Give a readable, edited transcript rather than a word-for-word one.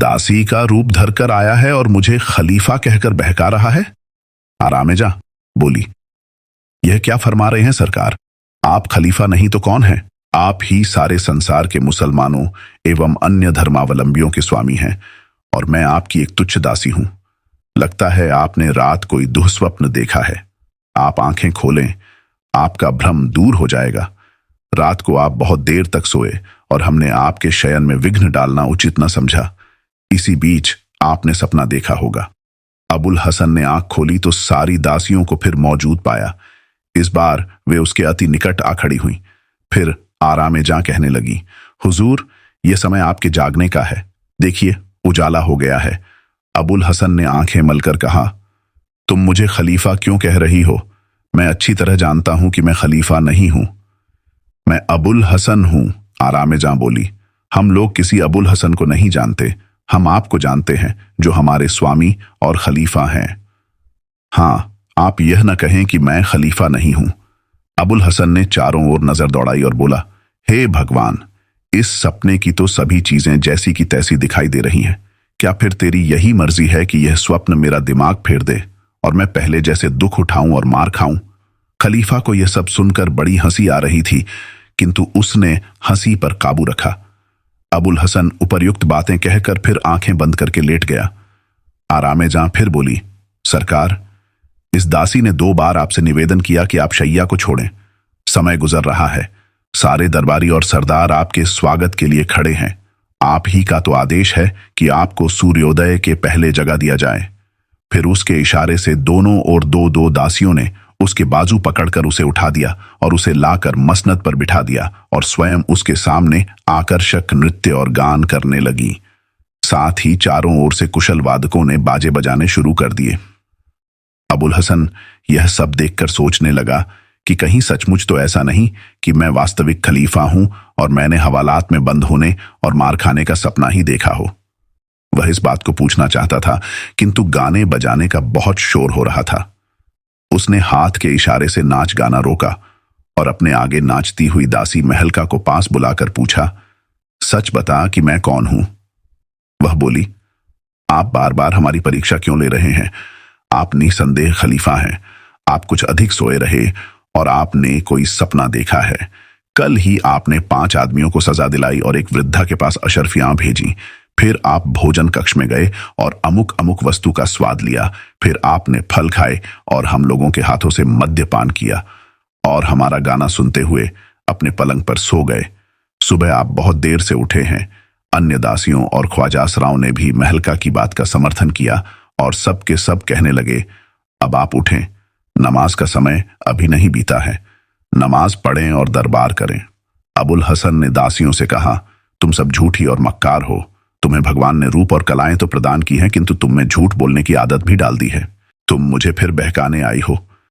दासी का रूप धरकर आया है और मुझे खलीफा कहकर बहका रहा है। आरामेजा बोली, यह क्या फरमा रहे हैं सरकार? आप खलीफा नहीं तो कौन है? आप ही सारे संसार के मुसलमानों एवं अन्य धर्मावलंबियों के स्वामी हैं और मैं आपकी एक तुच्छ दासी हूं। लगता है आपने रात कोई दुःस्वप्न देखा है। आप आंखें खोलें, आपका भ्रम दूर हो जाएगा। रात को आप बहुत देर तक सोए और हमने आपके शयन में विघ्न डालना उचित न समझा। इसी बीच आपने सपना देखा होगा। अबुल हसन ने आंख खोली तो सारी दासियों को फिर मौजूद पाया। इस बार वे उसके अति निकट आ खड़ी हुईं। फिर आरामेजा कहने लगी, हुजूर, यह समय आपके जागने का है। देखिए, उजाला हो गया है। अबुल हसन ने आंखें मलकर कहा, तुम मुझे खलीफा क्यों कह रही हो? मैं अच्छी तरह जानता हूं कि मैं खलीफा नहीं हूं। मैं अबुल हसन हूं, आरामेजा बोली। हम लोग किसी अबुल हसन को नहीं जानते। हम आपको जानते हैं, जो हमारे स्वामी और खलीफा हैं। हां, आप यह न कहें कि मैं खलीफा नहीं हूं। अबुल हसन ने चारों ओर नजर दौड़ाई और बोला, हे भगवान, इस सपने की तो सभी चीजें जैसी की तैसी दिखाई दे रही हैं। क्या फिर तेरी यही मर्जी है कि यह स्वप्न मेरा दिमाग फेर दे और मैं पहले जैसे दुख उठाऊं और मार खाऊं? खलीफा को यह सब सुनकर बड़ी हंसी आ रही थी, किंतु उसने हंसी पर काबू रखा। अबुल हसन उपर्युक्त बातें कहकर फिर आंखें बंद करके लेट गया। आरामेजा फिर बोली, सरकार, इस दासी ने 2 बार आपसे निवेदन किया कि आप शैया को छोड़ें। समय गुजर रहा है। सारे दरबारी और सरदार आपके स्वागत के लिए खड़े हैं। आप ही का तो आदेश है कि आपको सूर्योदय के पहले जगा दिया जाए। फिर उसके इशारे से दोनों ओर 2-2 दासियों ने उसके बाजू पकड़कर उसे उठा दिया और उसे लाकर मसनद पर बिठा दिया और स्वयं उसके सामने आकर्षक नृत्य और गान करने लगी। साथ ही चारों ओर से कुशल वादकों ने बाजे बजाने शुरू कर दिए। अबुल हसन यह सब देखकर सोचने लगा कि कहीं सचमुच तो ऐसा नहीं कि मैं वास्तविक खलीफा हूं और मैंने हवालात में बंद होने और मार खाने का सपना ही देखा हो। वह इस बात को पूछना चाहता था, किंतु गाने बजाने का बहुत शोर हो रहा था। उसने हाथ के इशारे से नाच गाना रोका और अपने आगे नाचती हुई दासी महलका को पास बुलाकर पूछा, सच बता कि मैं कौन हूं? वह बोली, आप बार बार हमारी परीक्षा क्यों ले रहे हैं? आप निसंदेह खलीफा हैं। आप कुछ अधिक सोए रहे और आपने कोई सपना देखा है। कल ही आपने 5 आदमियों को सजा दिलाई और एक वृद्धा के पास अशर्फियां भेजी। फिर आप भोजन कक्ष में गए और अमुक अमुक वस्तु का स्वाद लिया। फिर आपने फल खाए और हम लोगों के हाथों से मद्यपान किया और हमारा गाना सुनते हुए अपने पलंग पर सो गए। सुबह आप बहुत देर से उठे हैं। अन्य दासियों और ख्वाजा असराओं ने भी महलका की बात का समर्थन किया और सब के सब कहने लगे, अब आप उठें, नमाज का समय अभी नहीं बीता है। नमाज पढ़ें और दरबार करें। अबुल हसन ने दासियों से कहा, तुम सब झूठी और मक्कार हो। तुम्हें भगवान ने रूप और कलाएं तो प्रदान की हैं, किंतु तुम में झूठ बोलने की आदत भी डाल दी है। तुम मुझे फिर बहकाने आई हो।